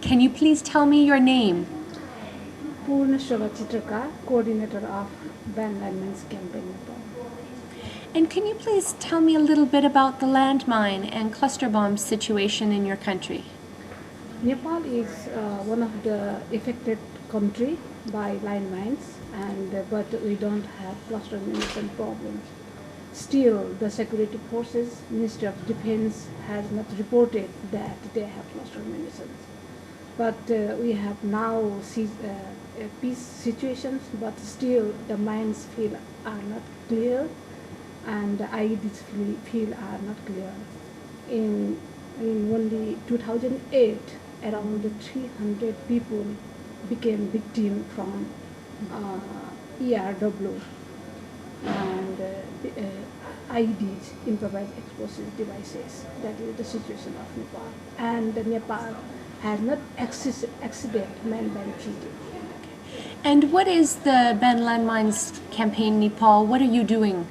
Can you please tell me your name? Purna Shova Chitrakar, coordinator of Landmines Campaign Nepal. And can you please tell me a little bit about the landmine and cluster bomb situation in your country? Nepal is one of the affected country by landmines, but we don't have cluster munition problem. Still, the security forces, Ministry of Defense has not reported that they have cluster munitions. But we have now peace situations, but still the mines field are not clear, and the IEDs field are not clear. In only 2008, around 300 people became victim from ERW and IEDs, improvised explosive devices. That is the situation of Nepal. And Nepal has not acceded man-ban treaty. And what is the Ban Landmines Campaign Nepal? What are you doing?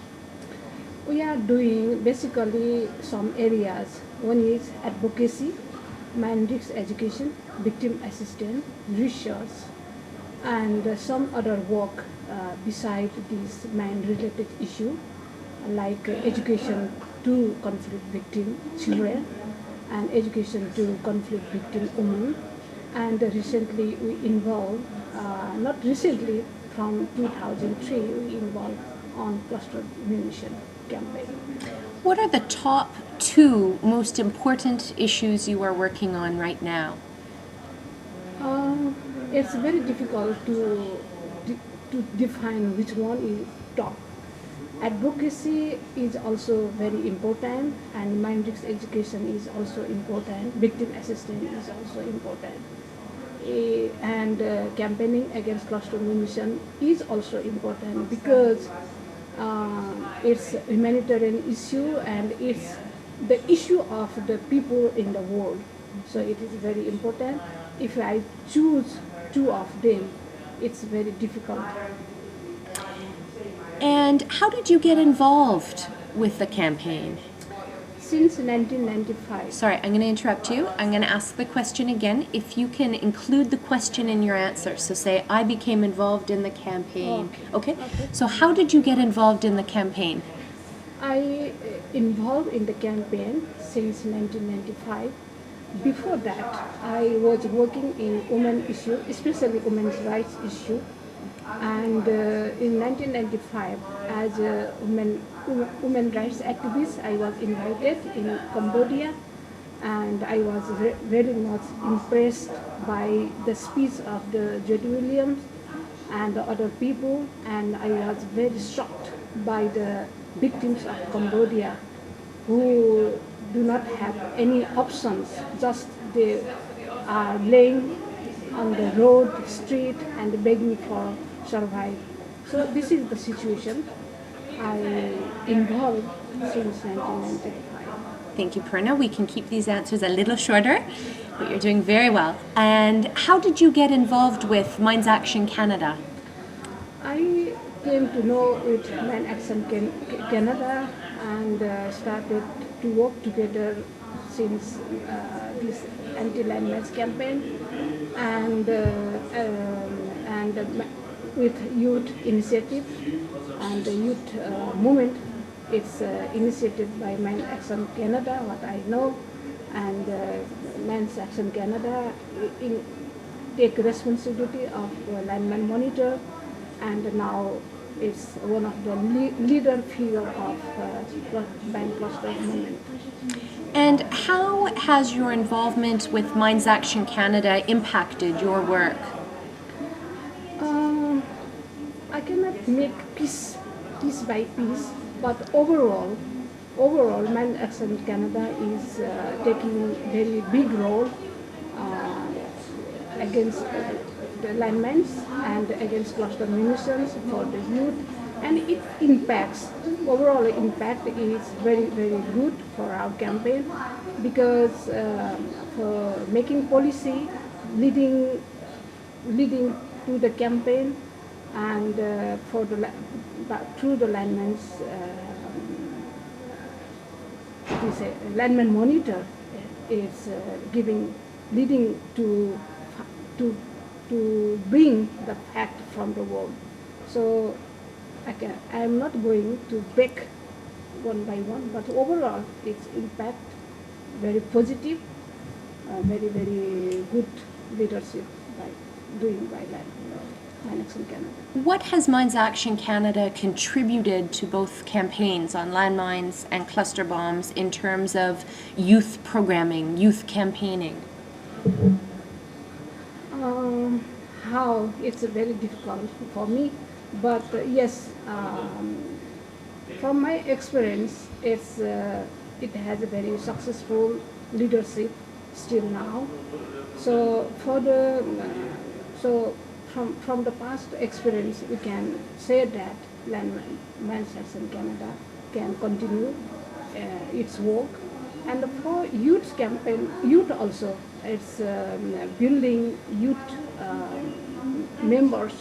We are doing basically some areas. One is advocacy, mine risk education, victim assistance, research, and some other work beside this mine-related issue, like education to conflict victim children and education to conflict victim women. And recently we involved, not recently, from 2003, we involved on cluster munition campaign. What are the top 2 most important issues you are working on right now? It's very difficult to define which one is top. Advocacy is also very important, and mine risk education is also important. Victim assistance is also important. And campaigning against cluster munition is also important because it's a humanitarian issue and it's the issue of the people in the world. So it is very important. If I choose 2 of them, it's very difficult. And how did you get involved with the campaign? Since 1995. Sorry, I'm going to interrupt you. I'm going to ask the question again. If you can include the question in your answer. So say, I became involved in the campaign. Okay? So how did you get involved in the campaign? I involved in the campaign since 1995. Before that, I was working in women issue, especially women's rights issue. And in 1995, as a women rights activist, I was invited in Cambodia, and I was very much impressed by the speech of the Jody Williams and the other people, and I was very shocked by the victims of Cambodia who do not have any options, just they are laying on the road, street, and begging for survive. So this is the situation I involved since 1995. Thank you, Purna. We can keep these answers a little shorter, but you're doing very well. And how did you get involved with Mines Action Canada? I came to know with Mines Action Canada and started to work together since this anti-landmines campaign and with youth initiative and the youth movement. It's initiated by Mines Action Canada, what I know, and Mines Action Canada take responsibility of landmine monitor, and now it's one of the leader figure of ban cluster movement. And how has your involvement with Mines Action Canada impacted your work? I cannot make piece by piece, but overall, Mines Action Canada is taking very big role against the landmines and against cluster munitions for the youth, and it impacts, overall impact is very, very good for our campaign because for making policy, leading to the campaign, and through the landmines, landmine monitor is giving leading to to bring the fact from the world. So I am not going to break one by one, but overall its impact very positive, very good leadership by doing by Landmines Action Canada. What has Mines Action Canada contributed to both campaigns on landmines and cluster bombs in terms of youth programming, youth campaigning? How it's very difficult for me, but yes, from my experience, it has a very successful leadership still now. So from the past experience, we can say that Landmines Action Canada can continue its work, and for youth campaign, youth also, it's building youth members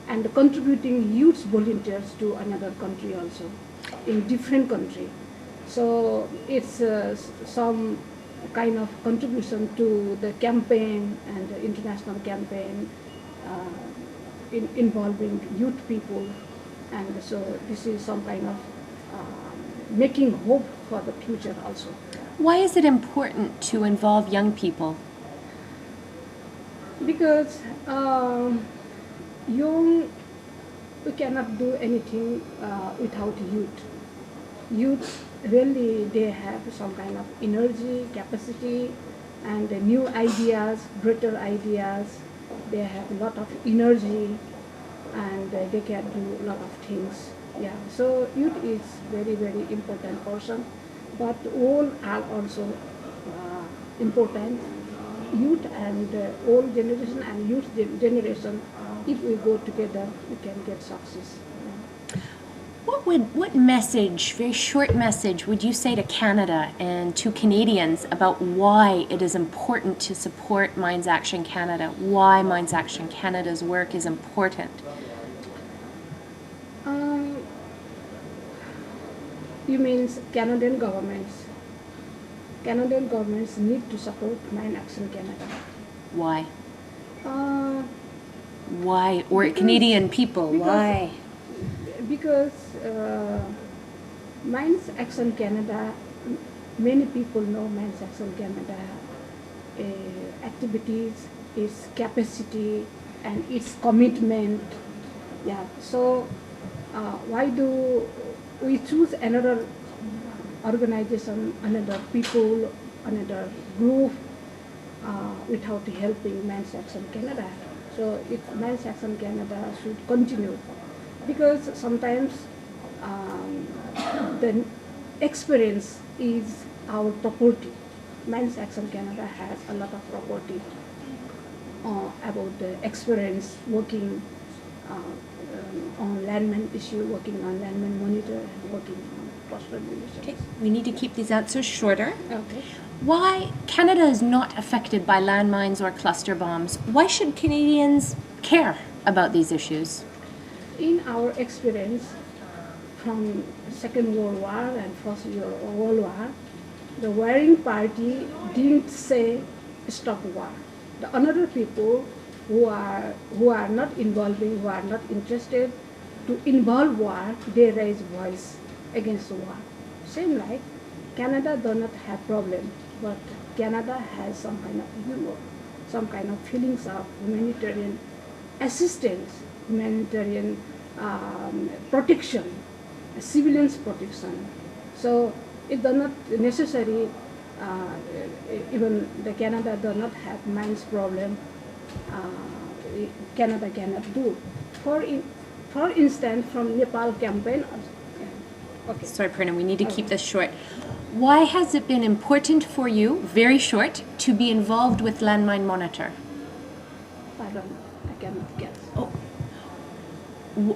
and contributing youth volunteers to another country also, in different country. So it's some kind of contribution to the campaign and the international campaign involving youth people, and so this is some kind of making hope for the future also. Why is it important to involve young people? Because young, we cannot do anything without youth. Youth really, they have some kind of energy, capacity, and new ideas, greater ideas. They have a lot of energy, and they can do a lot of things. Yeah, so youth is very important person, but all are also important. Youth and old generation and youth generation, if we go together, we can get success. What message, very short message, would you say to Canada and to Canadians about why it is important to support Mines Action Canada? Why Mines Action Canada's work is important? You mean Canadian governments? Canadian governments need to support Mines Action Canada. Why? Uh, Why? Or Canadian people, why? Because Mines Action Canada, many people know Mines Action Canada activities, its capacity, and its commitment. Yeah. So why do we choose another organization, another people, another group without helping Mines Action Canada? So Mines Action Canada should continue, because sometimes the experience is our property. Mines Action Canada has a lot of property about the experience working on landmine issue, working on landmine monitor, and working on cluster relations. Okay, we need to keep these answers shorter. Okay. Why Canada is not affected by landmines or cluster bombs? Why should Canadians care about these issues? In our experience from Second World War and First World War, the warring party didn't say stop war. The another people who are not involving, who are not interested to involve war, they raise voice against the war. Same like Canada does not have problem, but Canada has some kind of humor, some kind of feelings of humanitarian assistance, humanitarian protection, civilians protection. So it does not necessary, even the Canada does not have mines problem, Canada cannot do. For instance, from Nepal campaign, okay. Sorry, Purna, we need to keep this short. Why has it been important for you, very short, to be involved with Landmine Monitor? I don't know, I cannot guess. Oh.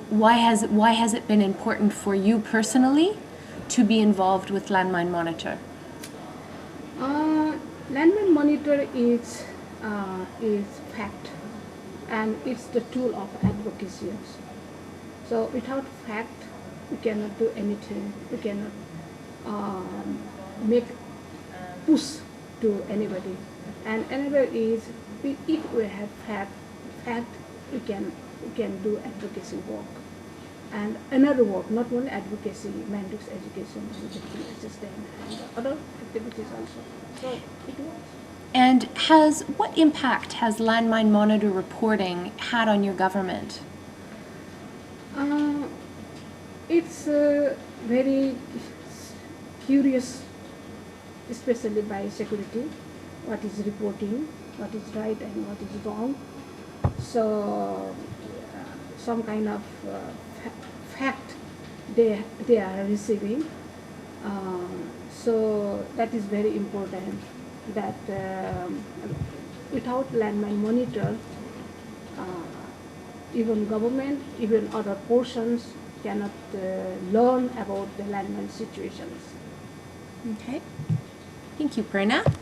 Why has it been important for you personally to be involved with Landmine Monitor? Landmine Monitor is fact, and it's the tool of advocacy also. So without fact, we cannot do anything. We cannot make push to anybody. And another is, if we have fact, we can do advocacy work. And another work, not only advocacy, mandatory education, victim assistance, and other activities also. So it works. And what impact has landmine monitor reporting had on your government? It's very curious, especially by security, what is reporting, what is right and what is wrong. So some kind of fact they are receiving. So that is very important, that without landmine monitor, even government, even other portions cannot learn about the landmine situations. Okay. Thank you, Purna.